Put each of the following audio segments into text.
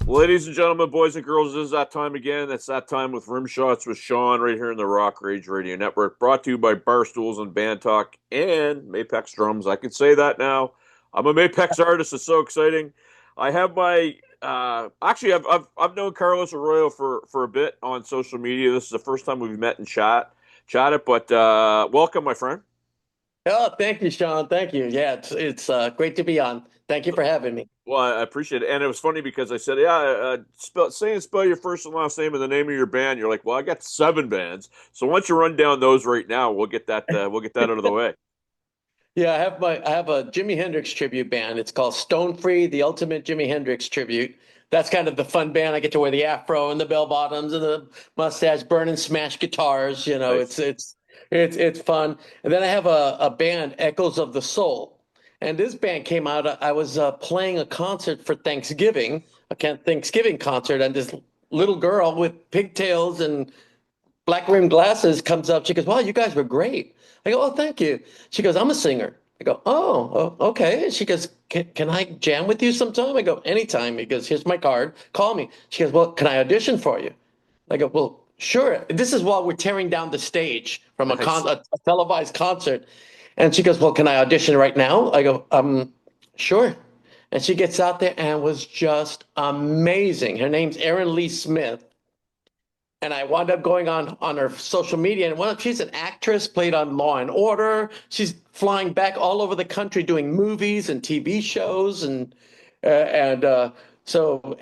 Ladies and gentlemen, boys and girls, this is that time again. It's that time with Rimshots with Sean right here in the Rock Rage Radio Network, brought to you by Barstools and Bandtalk and Mapex Drums. I can say that now. I'm a Mapex artist. It's so exciting. I have my actually I've known Carlos Arroyo for a bit on social media. This is the first time we've met and chatted, but welcome, my friend. Oh, thank you, Sean. Thank you. Yeah, it's great to be on. Thank you for having me. Well, I appreciate it, and it was funny because I said, "Yeah, spell your first and last name and the name of your band." You're like, "Well, I got 7 bands, so why don't you run down those right now? We'll get that out of the way." Yeah, I have a Jimi Hendrix tribute band. It's called Stone Free, the Ultimate Jimi Hendrix Tribute. That's kind of the fun band. I get to wear the afro and the bell bottoms and the mustache, burning smash guitars. Nice. It's fun. And then I have a band, Echoes of the Soul. And this band came out. I was playing a concert for Thanksgiving, Thanksgiving concert, and this little girl with pigtails and black rimmed glasses comes up. She goes, "Wow, you guys were great." I go, "Oh, thank you." She goes, "I'm a singer." I go, "Oh, okay." And she goes, can I jam with you sometime?" I go, "Anytime." Because here's my card. Call me. She goes, "Well, can I audition for you?" I go, "Well, sure." This is while we're tearing down the stage from Nice. a televised concert. And she goes, "Well, can I audition right now?" I go, Sure." And she gets out there and was just amazing. Her name's Erin Lee Smith. And I wound up going on her social media, and she's an actress, played on Law and Order. She's flying back all over the country doing movies and TV shows, and so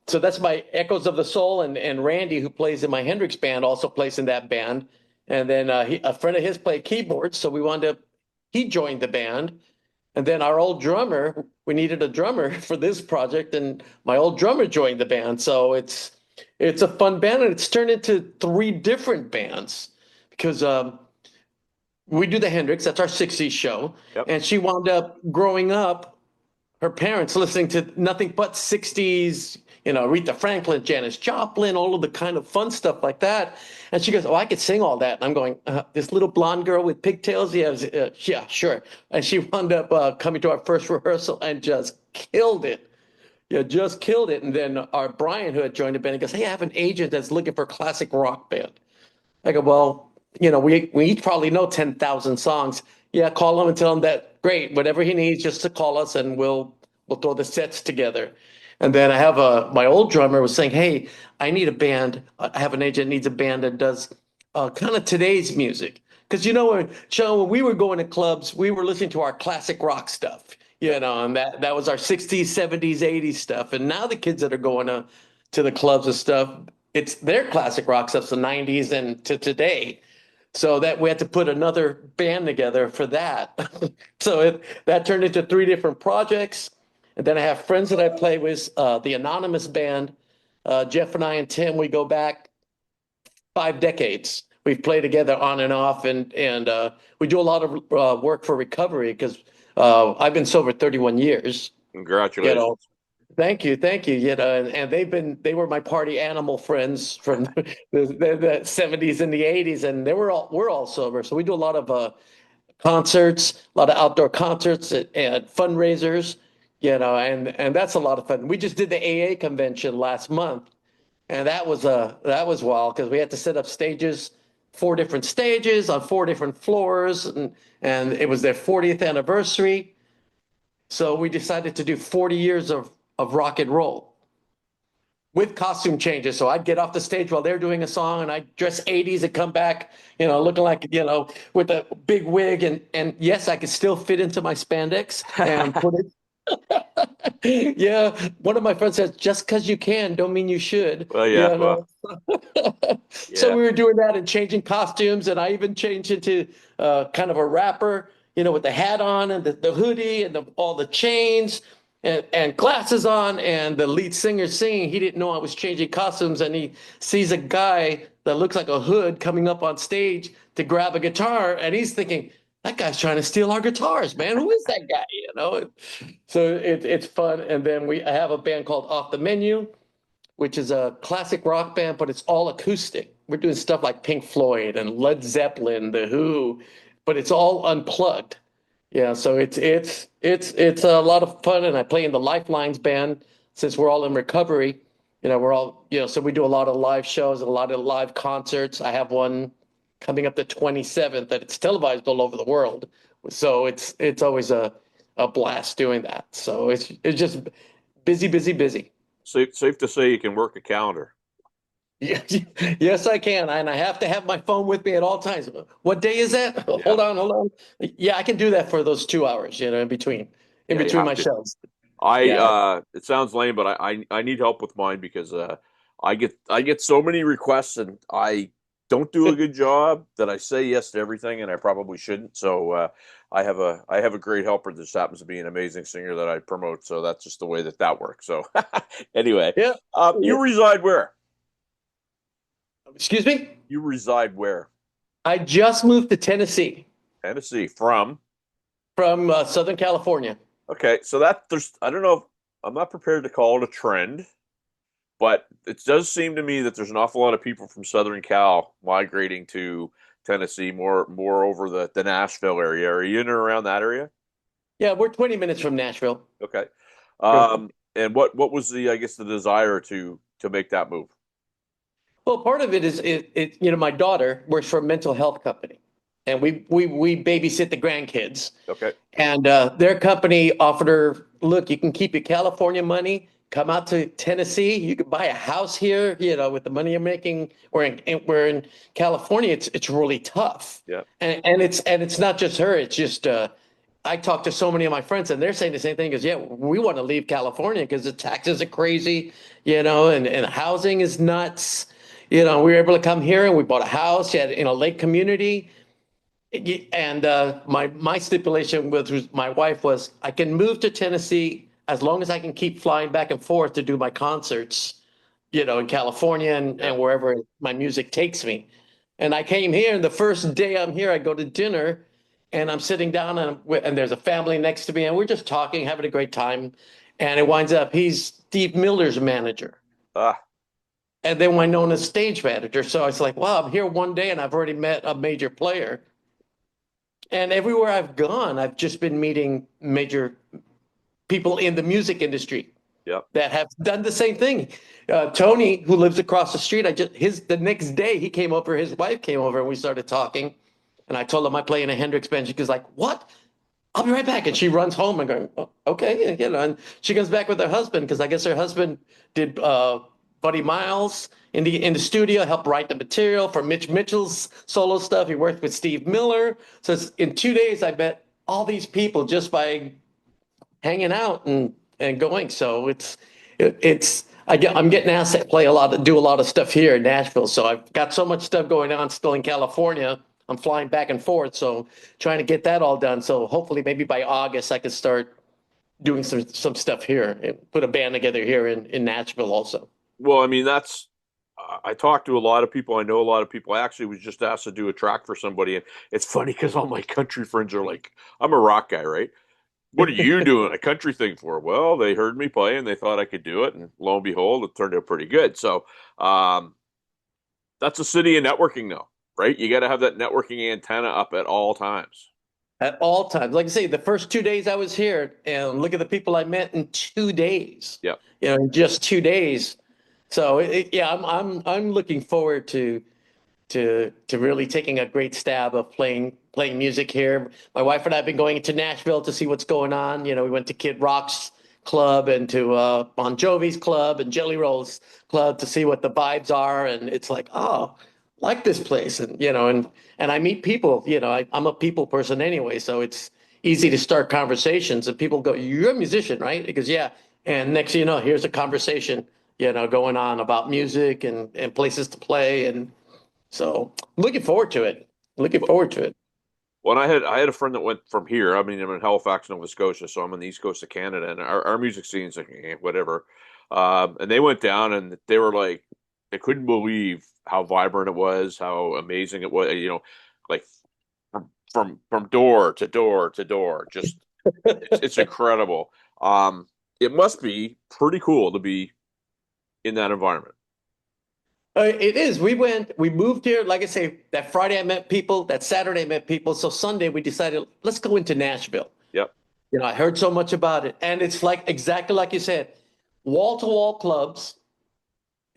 that's my Echoes of the Soul, and Randy, who plays in my Hendrix band, also plays in that band. And then a friend of his played keyboards, so he joined the band. And then our old drummer, we needed a drummer for this project, and my old drummer joined the band. So it's a fun band, and it's turned into 3 different bands because we do the Hendrix. That's our '60s show, Yep. and she wound up growing up. Her parents listening to nothing but '60s, Aretha Franklin, Janis Joplin, all of the kind of fun stuff like that. And she goes, "Oh, I could sing all that." And I'm going, "This little blonde girl with pigtails? Yeah, sure." And she wound up coming to our first rehearsal and just killed it. Yeah, just killed it. And then our Brian, who had joined the band, he goes, "Hey, I have an agent that's looking for a classic rock band." I go, "Well, we each probably know 10,000 songs. Yeah, call him and tell him that, great, whatever he needs, just to call us and we'll throw the sets together." And then I have my old drummer was saying, "Hey, I need a band. I have an agent that needs a band that does kind of today's music." Because Sean, when we were going to clubs, we were listening to our classic rock stuff, Yep. and that was our '60s, '70s, '80s stuff. And now the kids that are going to the clubs and stuff, it's their classic rock stuff, the '90s and to today. So that we had to put another band together for that. That turned into 3 different projects. And then I have friends that I play with, the Anonymous Band. Jeff and I and Tim, we go back 5 decades. We've played together on and off, and we do a lot of work for recovery because I've been sober 31 years. You know, Congratulations. Thank you, thank you. And they were my party animal friends from the '70s and the '80s, and we're all sober. So we do a lot of concerts, a lot of outdoor concerts and fundraisers, and that's a lot of fun. We just did the AA convention last month, and that was wild because we had to set up stages, 4 different stages on 4 different floors, and it was their 40th anniversary. So we decided to do 40 years of rock and roll with costume changes. So I'd get off the stage while they're doing a song, and I'd dress '80s and come back, looking like, with a big wig. And yes, I could still fit into my spandex and put it. Yeah, one of my friends says, "Just because you can, don't mean you should." Well, yeah. You Well, know. So yeah. we were doing that and changing costumes, and I even changed into kind of a rapper, with the hat on and the hoodie and all the chains and glasses on. And the lead singer singing, he didn't know I was changing costumes, and he sees a guy that looks like a hood coming up on stage to grab a guitar, and he's thinking, "That guy's trying to steal our guitars, man. Who is that guy?" So it's fun. And then I have a band called Off the Menu, which is a classic rock band, but it's all acoustic. We're doing stuff like Pink Floyd and Led Zeppelin, The Who, but it's all unplugged. Yeah, so it's a lot of fun, and I play in the Lifelines band since we're all in recovery. We're all, so we do a lot of live shows, a lot of live concerts. I have one coming up the 27th that it's televised all over the world. So it's always a blast doing that. So it's just busy, busy, busy. Safe to say you can work a calendar. Yes, yes, I can. And I have to have my phone with me at all times. What day is that? Yeah. Hold on. Yeah, I can do that for those 2 hours, in Yeah, you between have my to. shows. I Yeah. it sounds lame, but I need help with mine because I get so many requests and I don't do a good job that I say yes to everything and I probably shouldn't. So I have a great helper that just happens to be an amazing singer that I promote. So that's just the way that works. So anyway, Yeah. you Yeah. reside where? Excuse me? You reside where? I just moved to Tennessee Tennessee from. from Southern California. Okay, so that there's I don't know if I'm not prepared to call it a trend. But it does seem to me that there's an awful lot of people from Southern Cal migrating to Tennessee, more over the Nashville area. Are you in or around that area? Yeah, we're 20 minutes from Nashville. Okay. Yeah. And what was the I guess the desire to make that move? Well, part of it is my daughter works for a mental health company, and we babysit the grandkids. Okay. And their company offered her, look, you can keep your California money, come out to Tennessee. You could buy a house here, with the money you're making. We're in California, it's really tough. Yeah. And it's not just her, it's just I talked to so many of my friends and they're saying the same thing as, yeah, we want to leave California because the taxes are crazy, and housing is nuts. We were able to come here and we bought a house in a lake community. And my stipulation with my wife was I can move to Tennessee as long as I can keep flying back and forth to do my concerts, in California Yeah. and wherever my music takes me. And I came here, and the first day I'm here, I go to dinner, and I'm sitting down, and there's a family next to me, and we're just talking, having a great time. And it winds up he's Steve Miller's manager, Ah, and then we're known as stage manager. So it's like, wow, I'm here one day, and I've already met a major player. And everywhere I've gone, I've just been meeting major people in the music industry yeah. that have done the same thing. Tony, who lives across the street, the next day he came over, his wife came over, and we started talking. And I told him I play in a Hendrix band. She goes like, "What? I'll be right back." And she runs home and going, "Oh, okay," and she comes back with her husband because I guess her husband did Buddy Miles in the studio, helped write the material for Mitch Mitchell's solo stuff. He worked with Steve Miller. So in 2 days, I met all these people just by hanging out and going. So I'm getting asked to do a lot of stuff here in Nashville. So I've got so much stuff going on still in California. I'm flying back and forth, so trying to get that all done. So hopefully, maybe by August, I can start doing some stuff here and put a band together here in Nashville also. Well, I mean that's I talked to a lot of people. I know a lot of people. I actually was just asked to do a track for somebody, and it's funny because all my country friends are like, I'm a rock guy, right? What are you doing a country thing for? Well, they heard me play and they thought I could do it, and lo and behold, it turned out pretty good. So, that's a city of networking, though, right? You got to have that networking antenna up at all times. At all times. Like I say, the first 2 days I was here, and look at the people I met in 2 days. Yeah. In just 2 days. So yeah, I'm looking forward to really taking a great stab of playing music here. My wife and I have been going to Nashville to see what's going on. We went to Kid Rock's club and to Bon Jovi's club and Jelly Roll's club to see what the vibes are. And it's like, oh, like this place. And I meet people, I'm a people person anyway. So it's easy to start conversations and people go, "You're a musician, right?" Because yeah. And next thing you know, here's a conversation, going on about music and places to play. And so looking forward to it. Looking forward to it. Well, I had a friend that went from here. I mean, I'm in Halifax, Nova Scotia, so I'm on the east coast of Canada, and our music scene's like whatever. And they went down, and they were like, they couldn't believe how vibrant it was, how amazing it was. Like from door to door to door, just it's incredible. It must be pretty cool to be in that environment. It is. We moved here. Like I say, that Friday I met people, that Saturday I met people. So Sunday we decided, let's go into Nashville. Yep. I heard so much about it. And it's like exactly like you said, wall to wall clubs.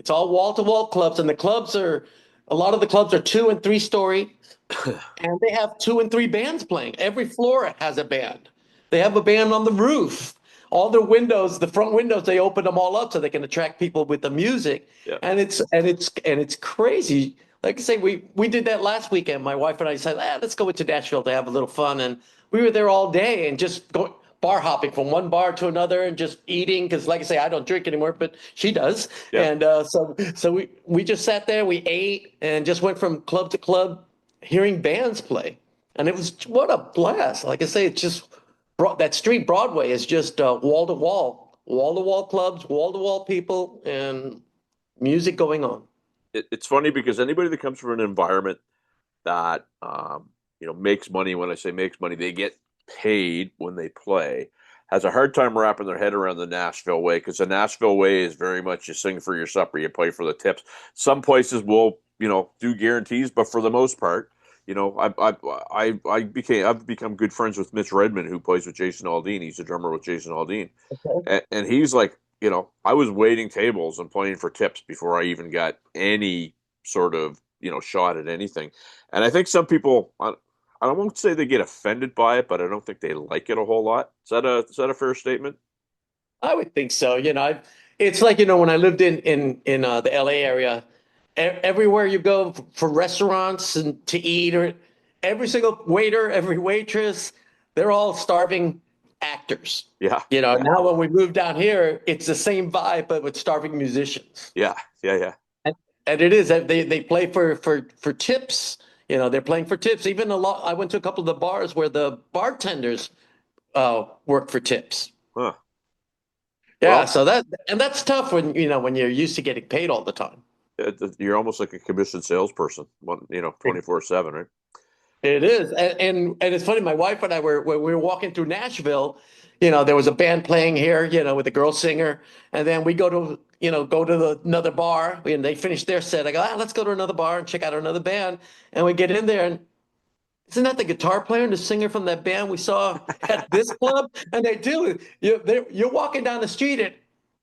It's all wall-to-wall clubs, and a lot of the clubs are 2 and 3 story, and they have 2 and 3 bands playing. Every floor has a band. They have a band on the roof. All the windows, the front windows, they open them all up so they can attract people with the music. Yeah. And it's crazy. Like I say, we did that last weekend. My wife and I said, let's go to Nashville to have a little fun. And we were there all day and just going bar hopping from one bar to another and just eating. Because like I say, I don't drink anymore, but she does. Yeah. And so we just sat there, we ate, and just went from club to club, hearing bands play. And it was what a blast. Like I say, it's just that street Broadway is just wall to wall clubs, wall to wall people, and music going on. It's funny because anybody that comes from an environment that makes money. When I say makes money, they get paid when they play. Has a hard time wrapping their head around the Nashville way, because the Nashville way is very much you sing for your supper, you play for the tips. Some places will do guarantees, but for the most part, I've become good friends with Mitch Redmond, who plays with Jason Aldean. He's a drummer with Jason Aldean, and he's like, I was waiting tables and playing for tips before I even got any sort of shot at anything. And I think some people, I won't say they get offended by it, but I don't think they like it a whole lot. Is that a fair statement? I would think so. It's like, when I lived in the LA area, everywhere you go for restaurants and to eat, or every single waiter, every waitress, they're all starving actors. Yeah. Now when we moved down here, it's the same vibe, but with starving musicians. Yeah. Yeah. Yeah. And it is that they play for tips. They're playing for tips. Even a lot. I went to a couple of the bars where the bartenders work for tips. Huh. Yeah, Well, so that's tough when when you're used to getting paid all the time. you're almost like a commissioned salesperson, 24/7, right? It is, and it's funny. My wife and I were when we were walking through Nashville. There was a band playing here, with a girl singer, and then we go to another bar, and they finish their set. I go, let's go to another bar and check out another band, and we get in there, and isn't that the guitar player and the singer from that band we saw at this club? And they do. You're walking down the street and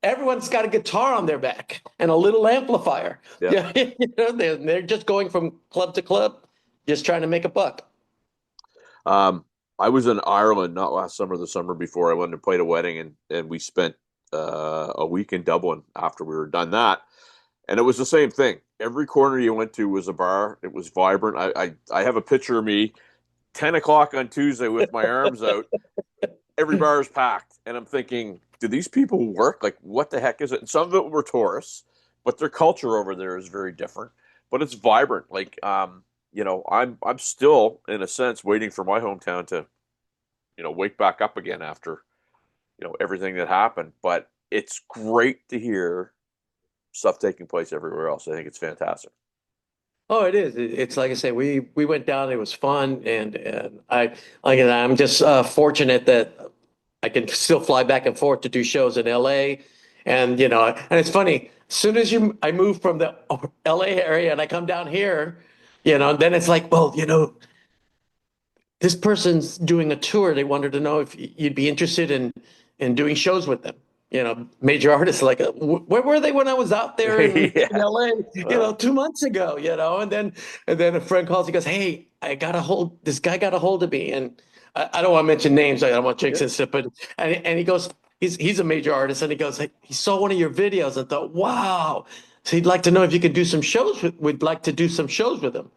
everyone's got a guitar on their back and a little amplifier. Yeah. Yeah, they're just going from club to club, just trying to make a buck. I was in Ireland not last summer, the summer before. I went and played a wedding, and we spent a week in Dublin after we were done that. And it was the same thing. Every corner you went to was a bar. It was vibrant. I have a picture of me 10 o'clock on Tuesday with my arms out. Every bar is packed. And I'm thinking, do these people work? Like, what the heck is it? And some of it were tourists, but their culture over there is very different. But it's vibrant. Like, I'm still, in a sense, waiting for my hometown to, wake back up again after, everything that happened. But it's great to hear stuff taking place everywhere else. I think it's fantastic. Oh, it is. It's like I say, we went down. It was fun, and I'm just fortunate that I can still fly back and forth to do shows in LA, and it's funny. As soon as I move from the LA area and I come down here, then it's like, well, this person's doing a tour. They wanted to know if you'd be interested in doing shows with them. Major artists like, where were they when I was out there in LA, 2 months ago, and then a friend calls, he goes, hey, this guy got a hold of me. And I don't want to mention names. I don't want to jinx and stuff, but, and he goes, he's a major artist. And he goes, hey, he saw one of your videos and thought, wow. So he'd like to know if you could do some shows we'd like to do some shows with him.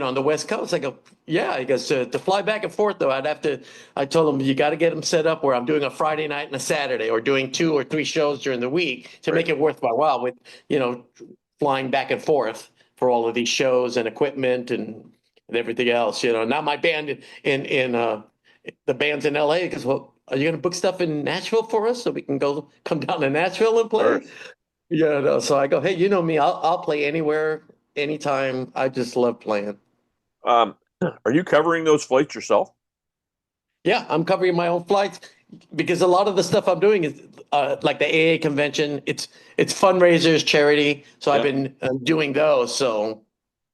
On the West Coast. I go, yeah. He goes, to fly back and forth, though, I told him, you got to get him set up where I'm doing a Friday night and a Saturday, or doing 2 or 3 shows during the week to make it worth my while with, flying back and forth for all of these shows and equipment and everything else. Now my band in the band's in LA because, well, are you going to book stuff in Nashville for us so we can come down to Nashville and play? Sure. So I go, hey, you know me, I'll play anywhere, anytime. I just love playing. Are you covering those flights yourself? Yeah, I'm covering my own flights because a lot of the stuff I'm doing is like the AA convention. It's fundraisers, charity. So I've been doing those. So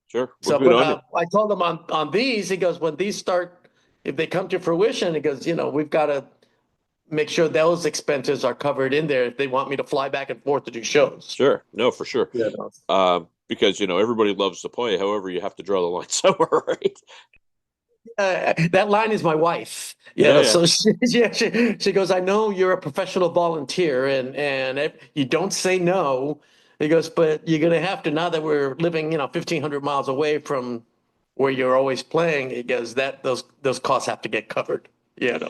sure. I told him on these. He goes, when these start, if they come to fruition, he goes, we've got to make sure those expenses are covered in there if they want me to fly back and forth to do shows. Sure. No, for sure. Yeah. Because everybody loves to play. However, you have to draw the line somewhere, right? That line is my wife. Yeah, yeah. So she goes, I know you're a professional volunteer and if you don't say no. He goes, but you're gonna have to now that we're living, 1,500 miles away from where you're always playing. He goes, that those costs have to get covered.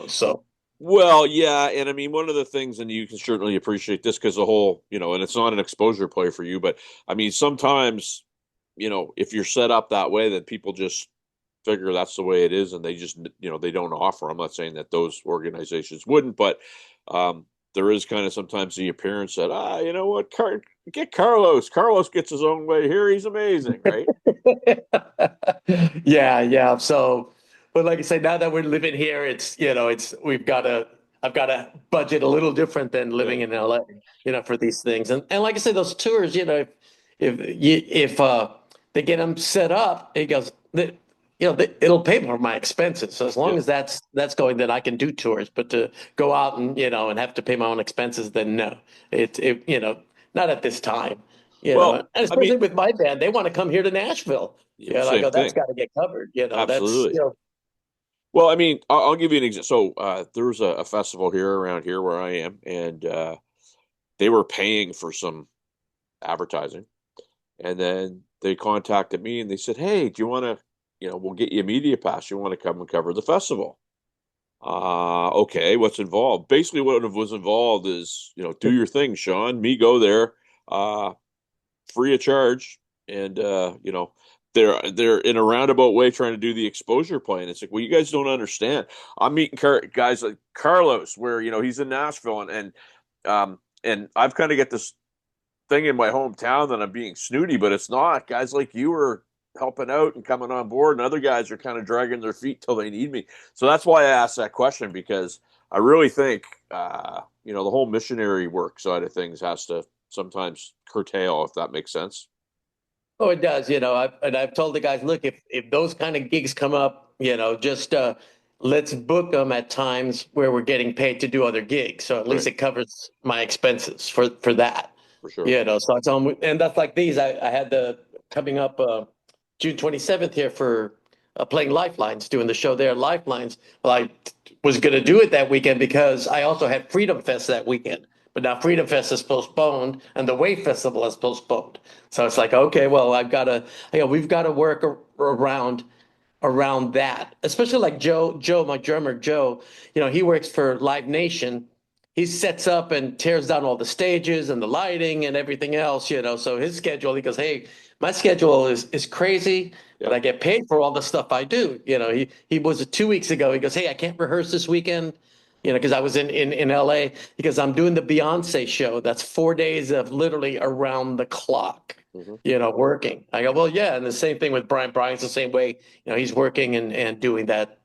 So Well, yeah, and I mean one of the things, and you can certainly appreciate this because the whole, and it's not an exposure play for you, but I mean sometimes, if you're set up that way, then people just figure that's the way it is, and they just, they don't offer. I'm not saying that those organizations wouldn't, but there is kind of sometimes the appearance that, you know what, get Carlos. Carlos gets his own way here. He's amazing, right? yeah. So, but like I say, now that we're living here, I've got to budget a little different than living Yeah. in LA, for these things. And like I say, those tours, if they get them set up, it goes, it'll pay for my expenses. So as long Yeah. as that's going, then I can do tours. But to go out and have to pay my own expenses, then no, not at this time. Well, And I mean, especially with my band, they want to come here to Nashville. I same go, that's thing. got to get covered. That's, Absolutely. Well, I mean, I'll give you an example. So there was a festival here around here where I am, and they were paying for some advertising. And then they contacted me and they said, "Hey, do you want to, we'll get you a media pass. You want to come and cover the festival?" Okay, what's involved? Basically, what was involved is, do your thing, Sean. Me go there, uh, free of charge, and they're in a roundabout way trying to do the exposure play. And it's like, well, you guys don't understand. I'm meeting guys like Carlos, where he's in Nashville, and I've kind of get this thing in my hometown that I'm being snooty, but it's not. Guys like you are helping out and coming on board, and other guys are kind of dragging their feet till they need me. So that's why I asked that question, because I really think the whole missionary work side of things has to sometimes curtail, if that makes sense. Oh, it does. I've told the guys, look, if those kind of gigs come up, just let's book them at times where we're getting paid to do other gigs. So at least Right, it covers my expenses for that. for sure. So it's on, and that's like these. I had the coming up June 27th here for playing Lifelines, doing the show there, Lifelines. Well, I was going to do it that weekend because I also had Freedom Fest that weekend. But now Freedom Fest is postponed and the Wave Festival is postponed. So it's like, okay, well, we've got to work around that, especially like Joe, my drummer, Joe, he works for Live Nation. He sets up and tears down all the stages and the lighting and everything else, so his schedule, he goes, hey, my schedule is crazy, but Yeah. I get paid for all the stuff I do. He was 2 weeks ago. He goes, hey, I can't rehearse this weekend, because I was in LA, because I'm doing the Beyonce show. That's 4 days of literally around the clock, Hmm. working. I go, well, yeah. And the same thing with Brian. Brian's the same way, he's working and doing that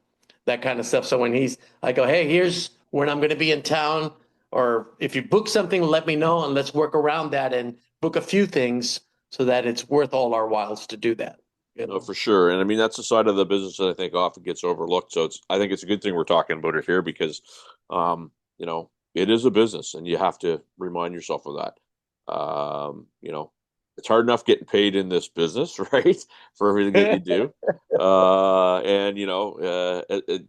kind of stuff. So I go, hey, here's when I'm going to be in town. Or if you book something, let me know and let's work around that and book a few things so that it's worth all our whiles to do that. No, for sure. And I mean, that's the side of the business that I think often gets overlooked. So I think it's a good thing we're talking about it here because, it is a business and you have to remind yourself of that. It's hard enough getting paid in this business, right? For everything that you do. And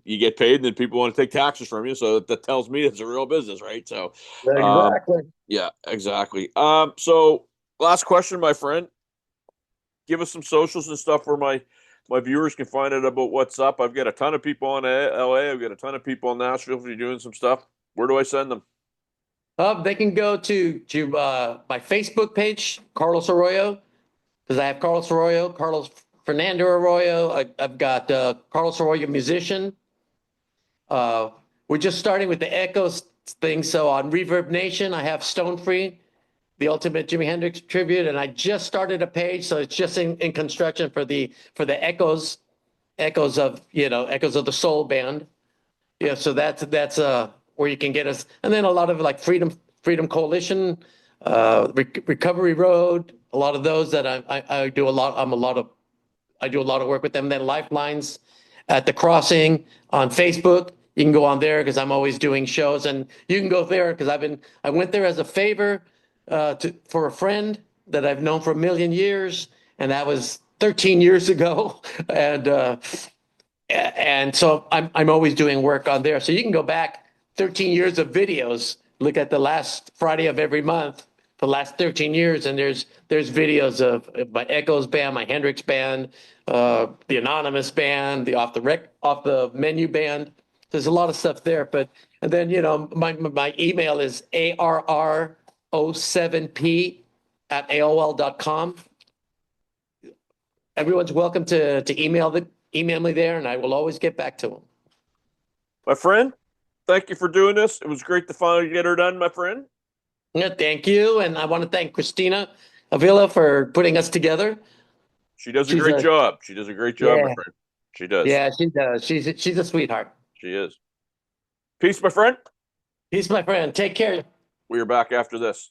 you get paid and then people want to take taxes from you. So that tells me it's a real business, right? So, um, Exactly. yeah, exactly. So last question, my friend, give us some socials and stuff where my viewers can find out about what's up. I've got a ton of people in LA. I've got a ton of people in Nashville. If you're doing some stuff, where do I send them? They can go to my Facebook page, Carlos Arroyo, because I have Carlos Arroyo, Carlos Fernando Arroyo. I've got Carlos Arroyo musician. Uh, we're just starting with the Echoes thing. So on Reverb Nation, I have Stone Free, the ultimate Jimi Hendrix tribute, and I just started a page, so it's just in construction for the Echoes of Echoes of the Soul band. Yeah, so that's where you can get us, and then a lot of like Freedom Coalition, Recovery Road, a lot of those that I do a lot. I do a lot of work with them. Then Lifelines at the Crossing on Facebook. You can go on there because I'm always doing shows, and you can go there because I went there as a favor for a friend that I've known for a million years, and that was 13 years ago, and so I'm always doing work on there. So you can go back 13 years of videos, look at the last Friday of every month for the last 13 years, and there's videos of my Echoes band, my Hendrix band, the Anonymous band, the off the menu band. There's a lot of stuff there, and then my email is arr07p@aol.com. Everyone's welcome to email me there, and I will always get back to them. My friend, thank you for doing this. It was great to finally get her done, my friend. Yeah, thank you, and I want to thank Christina Avila for putting us together. She does a great job. She does a great job, my Yeah, friend. She does. yeah, she does. She's a sweetheart. She is. Peace, my friend. Peace, my friend. Take care. We are back after this.